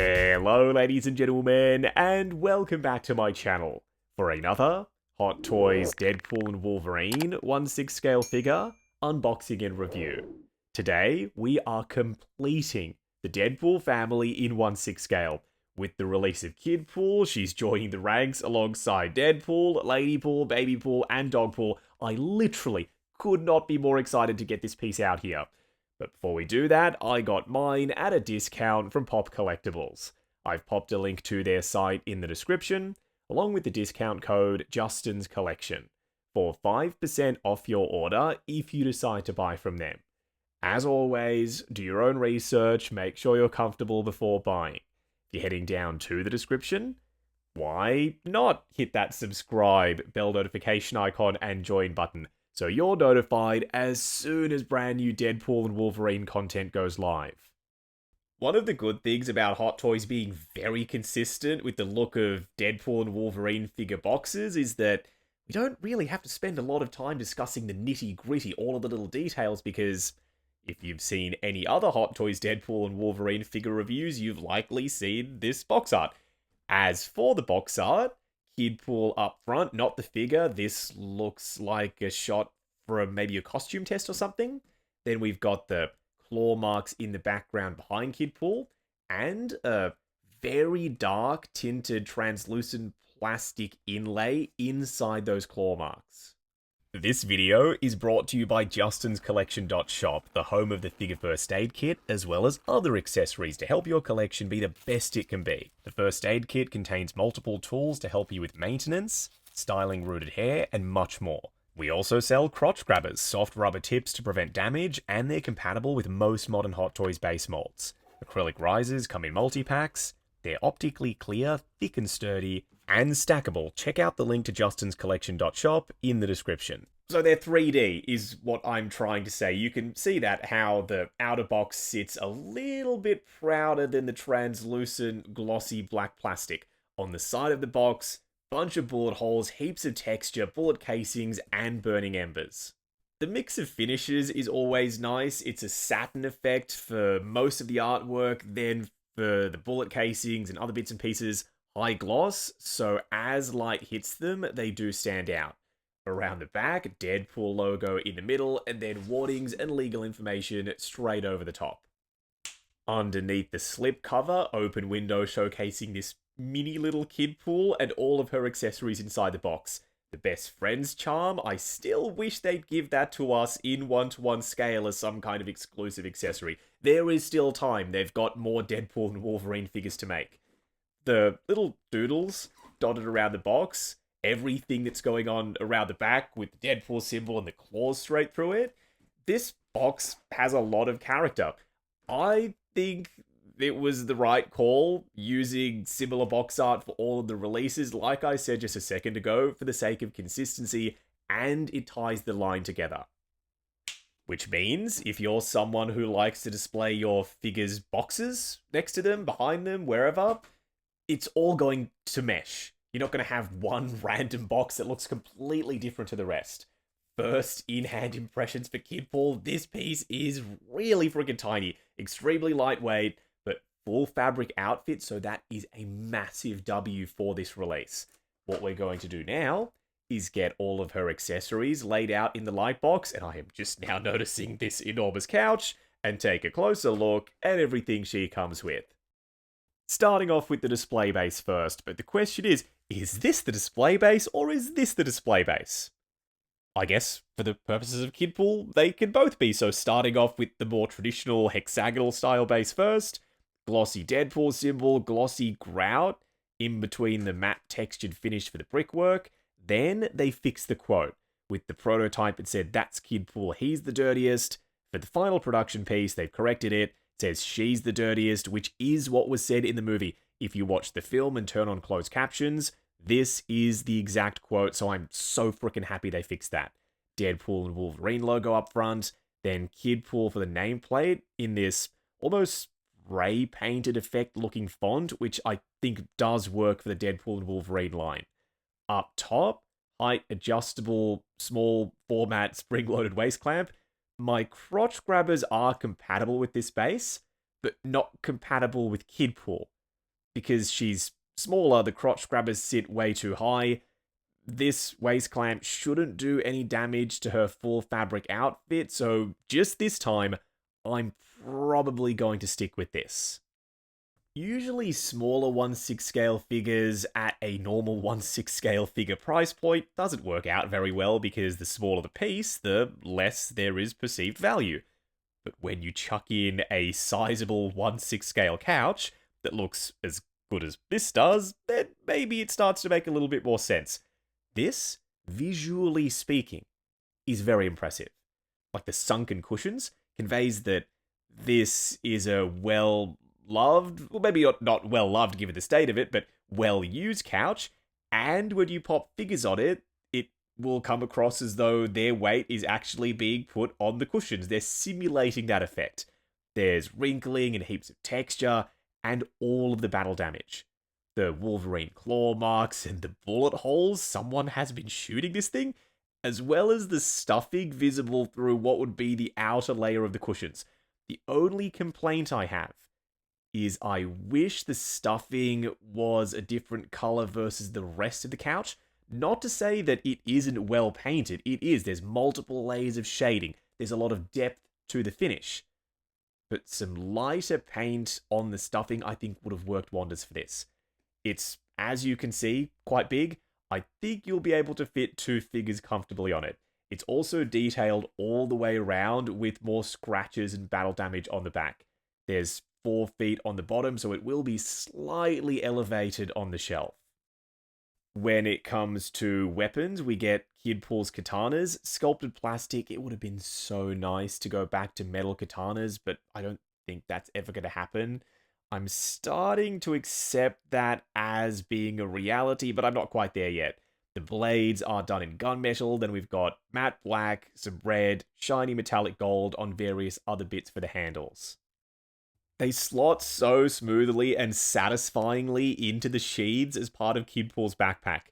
Hello ladies and gentlemen, and welcome back to my channel for another Hot Toys Deadpool and Wolverine 1/6 scale figure unboxing and review. Today we are completing the Deadpool family in 1/6 scale. With the release of Kidpool, she's joining the ranks alongside Deadpool, Ladypool, Babypool, and Dogpool. I literally could not be more excited to get this piece out here. But before we do that, I got mine at a discount from Pop Collectibles. I've popped a link to their site in the description, along with the discount code Justin's Collection, for 5% off your order if you decide to buy from them. As always, do your own research, make sure you're comfortable before buying. If you're heading down to the description, why not hit that subscribe, bell notification icon, and join button, so you're notified as soon as brand new Deadpool and Wolverine content goes live. One of the good things about Hot Toys being very consistent with the look of Deadpool and Wolverine figure boxes is that we don't really have to spend a lot of time discussing the nitty-gritty, all of the little details, because if you've seen any other Hot Toys Deadpool and Wolverine figure reviews, you've likely seen this box art. As for the box art, Kidpool up front, not the figure. This looks like a shot from maybe a costume test or something. Then we've got the claw marks in the background behind Kidpool, and a very dark tinted translucent plastic inlay inside those claw marks. This video is brought to you by Justin's Collection.shop, the home of the figure first aid kit, as well as other accessories to help your collection be the best it can be. The first aid kit contains multiple tools to help you with maintenance, styling rooted hair, and much more. We also sell crotch grabbers, soft rubber tips to prevent damage, and they're compatible with most modern Hot Toys base molds. Acrylic risers come in multi-packs. They're optically clear, thick and sturdy, and stackable. Check out the link to Justin's Collection.shop in the description. So they're 3D is what I'm trying to say. You can see that how the outer box sits a little bit prouder than the translucent glossy black plastic. On the side of the box, bunch of bullet holes, heaps of texture, bullet casings, and burning embers. The mix of finishes is always nice. It's a satin effect for most of the artwork, then for the bullet casings and other bits and pieces, high gloss, so as light hits them, they do stand out. Around the back, Deadpool logo in the middle, and then warnings and legal information straight over the top. Underneath the slip cover, open window showcasing this mini little Kidpool and all of her accessories inside the box. The best friends charm, I still wish they'd give that to us in 1:1 scale as some kind of exclusive accessory. There is still time, they've got more Deadpool and Wolverine figures to make. The little doodles dotted around the box, everything that's going on around the back with the Deadpool symbol and the claws straight through it. This box has a lot of character. I think it was the right call using similar box art for all of the releases, like I said just a second ago, for the sake of consistency, and it ties the line together. Which means, if you're someone who likes to display your figures' boxes next to them, behind them, wherever, it's all going to mesh. You're not going to have one random box that looks completely different to the rest. First in-hand impressions for Kidpool, this piece is really freaking tiny, extremely lightweight, but full fabric outfit, so that is a massive W for this release. What we're going to do now is get all of her accessories laid out in the light box, and I am just now noticing this enormous couch, and take a closer look at everything she comes with. Starting off with the display base first, but the question is this the display base or is this the display base? I guess, for the purposes of Kidpool, they can both be, so starting off with the more traditional hexagonal style base first, glossy Deadpool symbol, glossy grout, in between the matte textured finish for the brickwork, then they fixed the quote. With the prototype it said, "That's Kidpool, he's the dirtiest." For the final production piece, they've corrected it. Says she's the dirtiest, which is what was said in the movie. If you watch the film and turn on closed captions, this is the exact quote, so I'm so freaking happy they fixed that. Deadpool and Wolverine logo up front, then Kidpool for the nameplate in this almost spray painted effect looking font, which I think does work for the Deadpool and Wolverine line. Up top, height adjustable, small format spring-loaded waist clamp. My crotch grabbers are compatible with this base, but not compatible with Kidpool. because she's smaller, the crotch grabbers sit way too high. This waist clamp shouldn't do any damage to her full fabric outfit, so just this time, I'm probably going to stick with this. Usually smaller 1/6 scale figures at a normal 1/6 scale figure price point doesn't work out very well because the smaller the piece, the less there is perceived value. But when you chuck in a sizable 1/6 scale couch that looks as good as this does, then maybe it starts to make a little bit more sense. This, visually speaking, is very impressive. Like the sunken cushions conveys that this is a well-loved, well maybe not well-loved given the state of it, but well-used couch, and when you pop figures on it, it will come across as though their weight is actually being put on the cushions. They're simulating that effect. There's wrinkling and heaps of texture, and all of the battle damage. The Wolverine claw marks and the bullet holes someone has been shooting this thing, as well as the stuffing visible through what would be the outer layer of the cushions. The only complaint I have is I wish the stuffing was a different color versus the rest of the couch. Not to say that it isn't well painted, it is. There's multiple layers of shading. There's a lot of depth to the finish. But some lighter paint on the stuffing I think would have worked wonders for this. It's, as you can see, quite big. I think you'll be able to fit 2 figures comfortably on it. It's also detailed all the way around with more scratches and battle damage on the back. There's 4 feet on the bottom, so it will be slightly elevated on the shelf. When it comes to weapons, we get Kidpool's katanas. Sculpted plastic, it would have been so nice to go back to metal katanas, but I don't think that's ever going to happen. I'm starting to accept that as being a reality, but I'm not quite there yet. The blades are done in gunmetal, then we've got matte black, some red, shiny metallic gold on various other bits for the handles. They slot so smoothly and satisfyingly into the sheaths as part of Kidpool's backpack.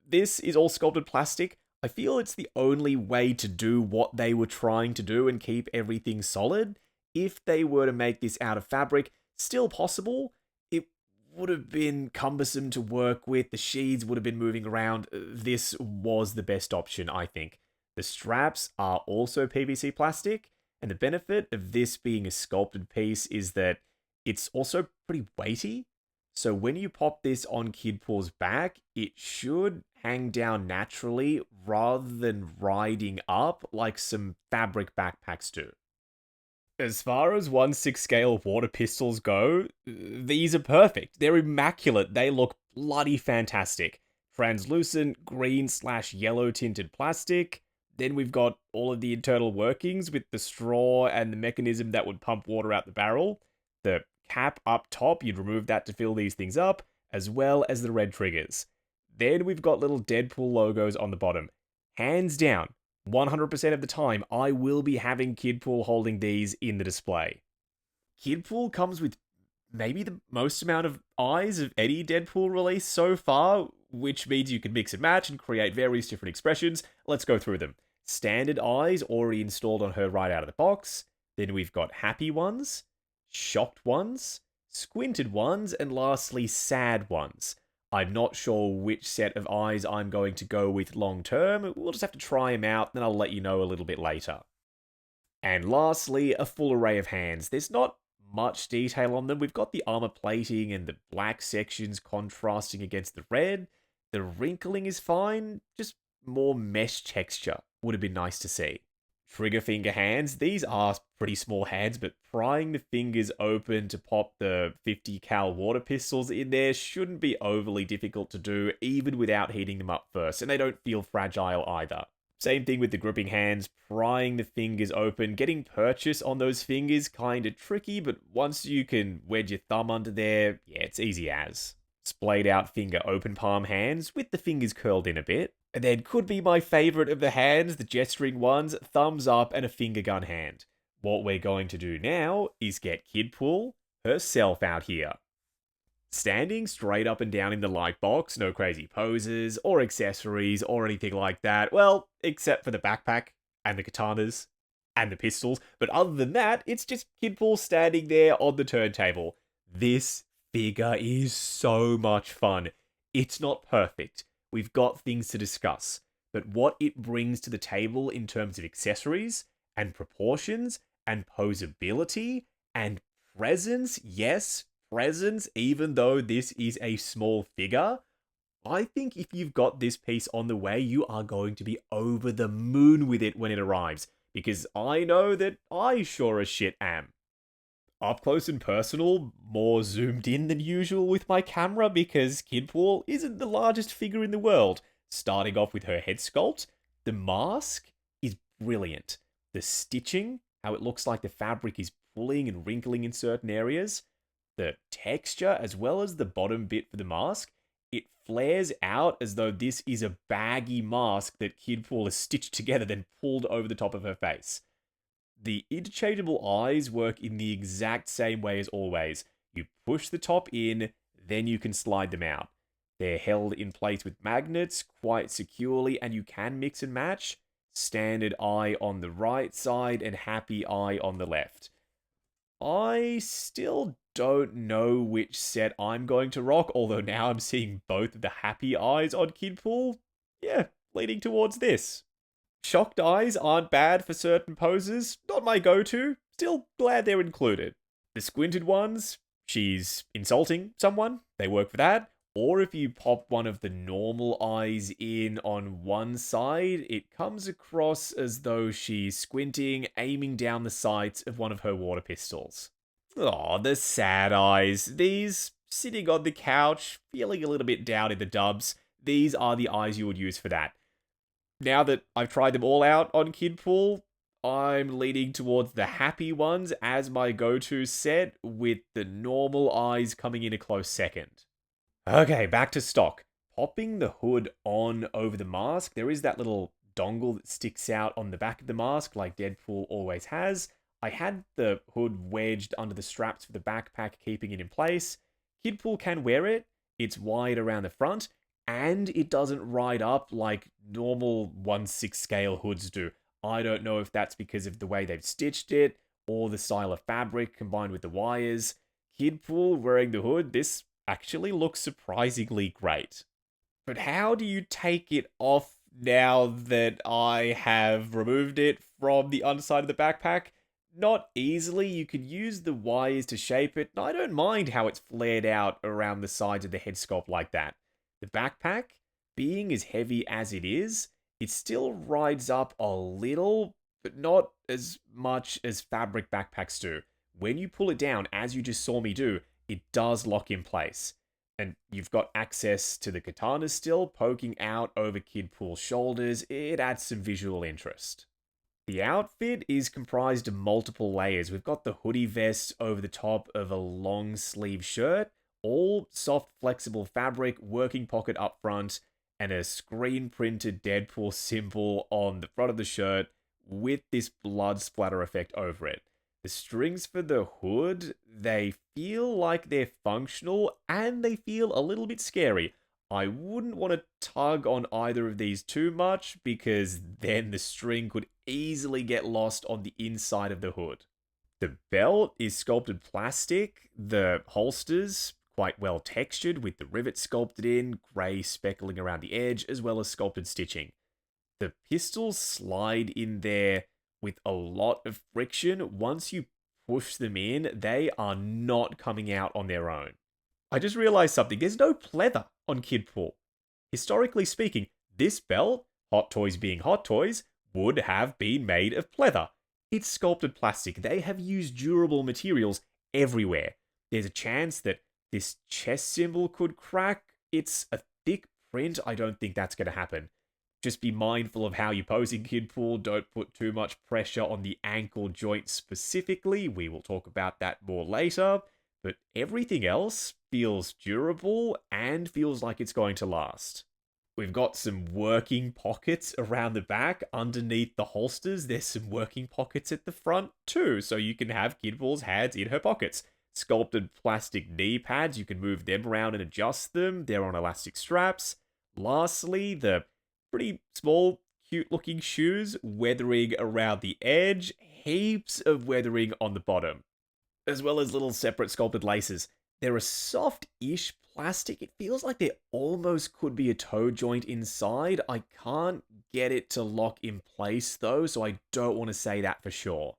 This is all sculpted plastic. I feel it's the only way to do what they were trying to do and keep everything solid. If they were to make this out of fabric, still possible. It would have been cumbersome to work with. The sheaths would have been moving around. This was the best option, I think. The straps are also PVC plastic. And the benefit of this being a sculpted piece is that it's also pretty weighty. So when you pop this on Kidpool's back, it should hang down naturally rather than riding up like some fabric backpacks do. As far as 1/6 scale water pistols go, these are perfect. They're immaculate. They look bloody fantastic. Translucent green/yellow tinted plastic. Then we've got all of the internal workings with the straw and the mechanism that would pump water out the barrel. The cap up top, you'd remove that to fill these things up, as well as the red triggers. Then we've got little Deadpool logos on the bottom. Hands down, 100% of the time, I will be having Kidpool holding these in the display. Kidpool comes with maybe the most amount of eyes of any Deadpool release so far, which means you can mix and match and create various different expressions. Let's go through them. Standard eyes already installed on her right out of the box. Then we've got happy ones, shocked ones, squinted ones, and lastly, sad ones. I'm not sure which set of eyes I'm going to go with long term. We'll just have to try them out, then I'll let you know a little bit later. And lastly, a full array of hands. There's not much detail on them. We've got the armor plating and the black sections contrasting against the red. The wrinkling is fine, just more mesh texture would have been nice to see. Trigger finger hands. These are pretty small hands, but prying the fingers open to pop the 50 cal water pistols in there shouldn't be overly difficult to do, even without heating them up first, and they don't feel fragile either. Same thing with the gripping hands, prying the fingers open. Getting purchase on those fingers kinda tricky, but once you can wedge your thumb under there, yeah, it's easy as. Splayed out finger open palm hands with the fingers curled in a bit. And then could be my favorite of the hands, the gesturing ones, thumbs up and a finger gun hand. What we're going to do now is get Kidpool herself out here. Standing straight up and down in the light box, no crazy poses or accessories or anything like that. Well, except for the backpack and the katanas and the pistols. But other than that, it's just Kidpool standing there on the turntable. This figure is so much fun. It's not perfect. We've got things to discuss. But what it brings to the table in terms of accessories and proportions and posability and presence, yes, presence, even though this is a small figure, I think if you've got this piece on the way, you are going to be over the moon with it when it arrives. Because I know that I sure as shit am. Up close and personal, more zoomed in than usual with my camera because Kidpool isn't the largest figure in the world. Starting off with her head sculpt, the mask is brilliant. The stitching, how it looks like the fabric is pulling and wrinkling in certain areas, the texture as well as the bottom bit for the mask, it flares out as though this is a baggy mask that Kidpool has stitched together then pulled over the top of her face. The interchangeable eyes work in the exact same way as always. You push the top in, then you can slide them out. They're held in place with magnets quite securely, and you can mix and match. Standard eye on the right side and happy eye on the left. I still don't know which set I'm going to rock, although now I'm seeing both of the happy eyes on Kidpool. Yeah, leaning towards this. Shocked eyes aren't bad for certain poses. Not my go-to. Still glad they're included. The squinted ones, she's insulting someone. They work for that. Or if you pop one of the normal eyes in on one side, it comes across as though she's squinting, aiming down the sights of one of her water pistols. Aw, the sad eyes. These, sitting on the couch, feeling a little bit down in the dubs, these are the eyes you would use for that. Now that I've tried them all out on Kidpool, I'm leaning towards the happy ones as my go-to set, with the normal eyes coming in a close second. Okay, back to stock. Popping the hood on over the mask, there is that little dongle that sticks out on the back of the mask, like Deadpool always has. I had the hood wedged under the straps for the backpack, keeping it in place. Kidpool can wear it. It's wide around the front, and it doesn't ride up like normal 1/6 scale hoods do. I don't know if that's because of the way they've stitched it, or the style of fabric combined with the wires. Kidpool wearing the hood, this actually looks surprisingly great. But how do you take it off now that I have removed it from the underside of the backpack? Not easily. You could use the wires to shape it, and I don't mind how it's flared out around the sides of the head sculpt like that. The backpack, being as heavy as it is, it still rides up a little, but not as much as fabric backpacks do. When you pull it down, as you just saw me do, it does lock in place. And you've got access to the katana still poking out over Kidpool's shoulders. It adds some visual interest. The outfit is comprised of multiple layers. We've got the hoodie vest over the top of a long sleeve shirt, all soft flexible fabric, working pocket up front, and a screen printed Deadpool symbol on the front of the shirt with this blood splatter effect over it. The strings for the hood, they feel like they're functional and they feel a little bit scary. I wouldn't want to tug on either of these too much because then the string could easily get lost on the inside of the hood. The belt is sculpted plastic, the holsters quite well textured with the rivets sculpted in, grey speckling around the edge, as well as sculpted stitching. The pistols slide in there with a lot of friction. Once you push them in, they are not coming out on their own. I just realized something. There's no pleather on Kidpool. Historically speaking, this belt, Hot Toys being Hot Toys, would have been made of pleather. It's sculpted plastic. They have used durable materials everywhere. There's a chance that this chest symbol could crack. It's a thick print. I don't think that's going to happen. Just be mindful of how you're posing, Kidpool. Don't put too much pressure on the ankle joint specifically. We will talk about that more later. But everything else feels durable and feels like it's going to last. We've got some working pockets around the back. Underneath the holsters, there's some working pockets at the front too, so you can have Kidpool's hands in her pockets. Sculpted plastic knee pads, you can move them around and adjust them. They're on elastic straps. Lastly, the pretty small, cute-looking shoes, weathering around the edge. Heaps of weathering on the bottom, as well as little separate sculpted laces. They're a soft-ish plastic. It feels like there almost could be a toe joint inside. I can't get it to lock in place though, so I don't want to say that for sure.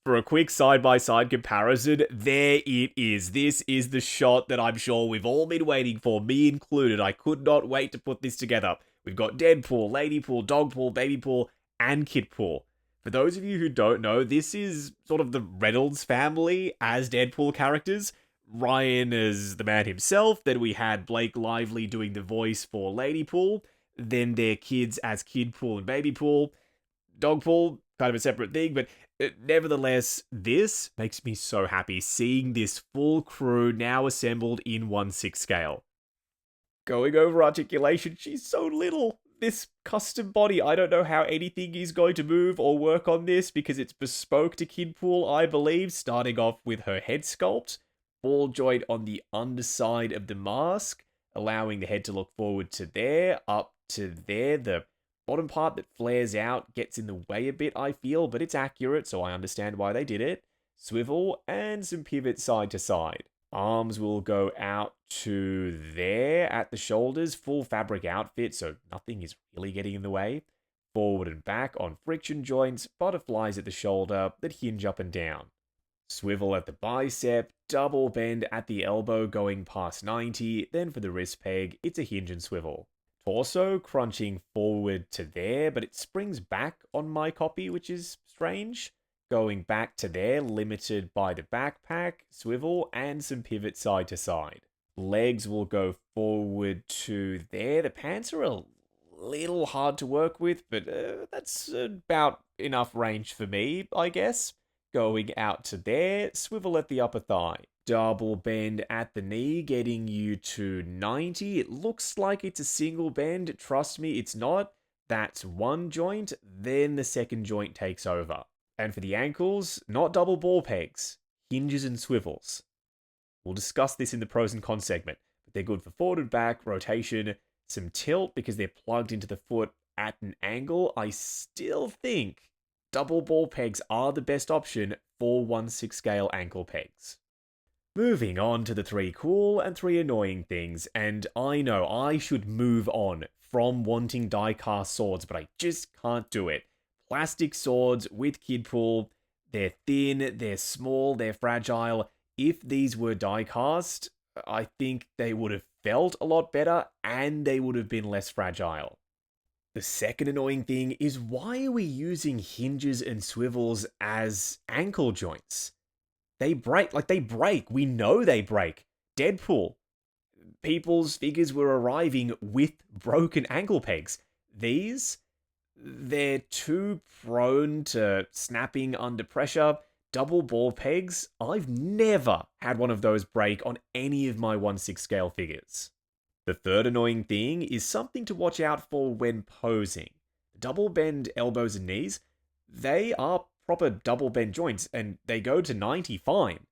For a quick side-by-side comparison, there it is. This is the shot that I'm sure we've all been waiting for, me included. I could not wait to put this together. We've got Deadpool, Ladypool, Dogpool, Babypool, and Kidpool. For those of you who don't know, this is sort of the Reynolds family as Deadpool characters. Ryan as the man himself, then we had Blake Lively doing the voice for Ladypool, then their kids as Kidpool and Babypool. Dogpool, kind of a separate thing, but nevertheless, this makes me so happy seeing this full crew now assembled in 1/6 scale. Going over articulation, she's so little. This custom body, I don't know how anything is going to move or work on this because it's bespoke to Kidpool, I believe, starting off with her head sculpt, ball joint on the underside of the mask, allowing the head to look forward to there, up to there. The bottom part that flares out gets in the way a bit, I feel, but it's accurate, so I understand why they did it. Swivel, and some pivot side to side. Arms will go out to there at the shoulders, full fabric outfit, so nothing is really getting in the way. Forward and back on friction joints, butterflies at the shoulder that hinge up and down. Swivel at the bicep, double bend at the elbow going past 90, then for the wrist peg, it's a hinge and swivel. Torso crunching forward to there, but it springs back on my copy, which is strange. Going back to there, limited by the backpack, swivel, and some pivot side to side. Legs will go forward to there. The pants are a little hard to work with, but that's about enough range for me, I guess. Going out to there, swivel at the upper thigh. Double bend at the knee, getting you to 90. It looks like it's a single bend. Trust me, it's not. That's one joint, then the second joint takes over. And for the ankles, not double ball pegs, hinges and swivels. We'll discuss this in the pros and cons segment, but they're good for forward and back, rotation, some tilt because they're plugged into the foot at an angle. I still think double ball pegs are the best option for 1/6 scale ankle pegs. Moving on to the 3 cool and 3 annoying things, and I know I should move on from wanting die-cast swords, but I just can't do it. Plastic swords with Kidpool, they're thin, they're small, they're fragile. If these were die-cast, I think they would have felt a lot better and they would have been less fragile. The second annoying thing is, why are we using hinges and swivels as ankle joints? They break. We know they break. Deadpool. People's figures were arriving with broken ankle pegs. These, they're too prone to snapping under pressure. Double ball pegs, I've never had one of those break on any of my 1/6 scale figures. The third annoying thing is something to watch out for when posing. Double bend elbows and knees, they are proper double bend joints and they go to 90 fine.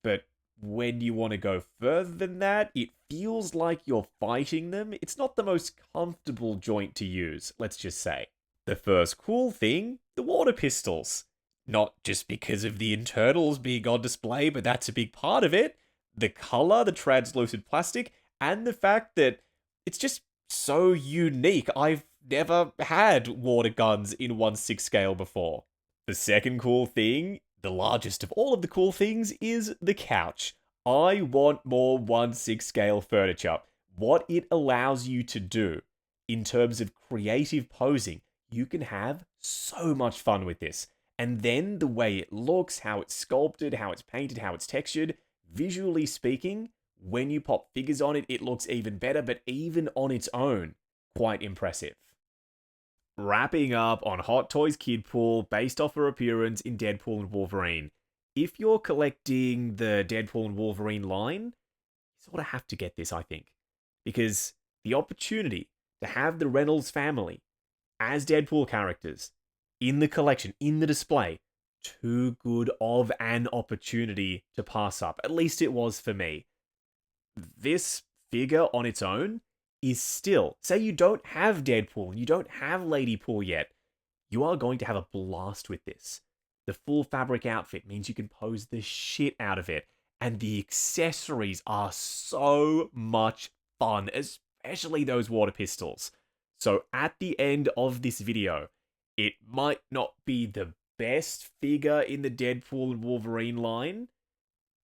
But when you want to go further than that, it feels like you're fighting them. It's not the most comfortable joint to use, let's just say. The first cool thing, the water pistols. Not just because of the internals being on display, but that's a big part of it. The color, the translucent plastic, and the fact that it's just so unique. I've never had water guns in 1/6 scale before. The second cool thing, the largest of all of the cool things, is the couch. I want more 1/6 scale furniture. What it allows you to do in terms of creative posing, you can have so much fun with this. And then the way it looks, how it's sculpted, how it's painted, how it's textured, visually speaking, when you pop figures on it, it looks even better, but even on its own, quite impressive. Wrapping up on Hot Toys Kidpool based off her appearance in Deadpool and Wolverine. If you're collecting the Deadpool and Wolverine line, you sort of have to get this, I think. Because the opportunity to have the Reynolds family as Deadpool characters in the collection, in the display, too good of an opportunity to pass up. At least it was for me. This figure on its own is still, say you don't have Deadpool and you don't have Ladypool yet, you are going to have a blast with this. The full fabric outfit means you can pose the shit out of it. and the accessories are so much fun, especially those water pistols. So at the end of this video, it might not be the best figure in the Deadpool and Wolverine line,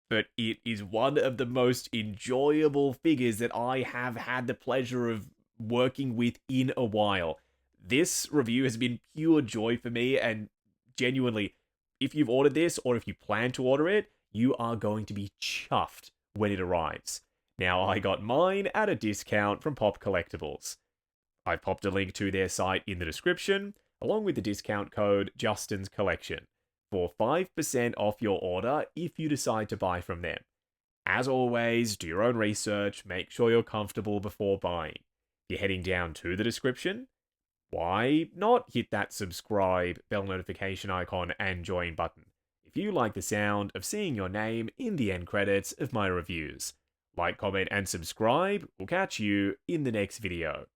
but it is one of the most enjoyable figures that I have had the pleasure of working with in a while. This review has been pure joy for me, and genuinely, if you've ordered this or if you plan to order it, you are going to be chuffed when it arrives. Now, I got mine at a discount from Pop Collectibles. I've popped a link to their site in the description, along with the discount code Justin's Collection, for 5% off your order if you decide to buy from them. As always, do your own research, make sure you're comfortable before buying. If you're heading down to the description, why not hit that subscribe, bell notification icon, and join button if you like the sound of seeing your name in the end credits of my reviews. Like, comment, and subscribe. We'll catch you in the next video.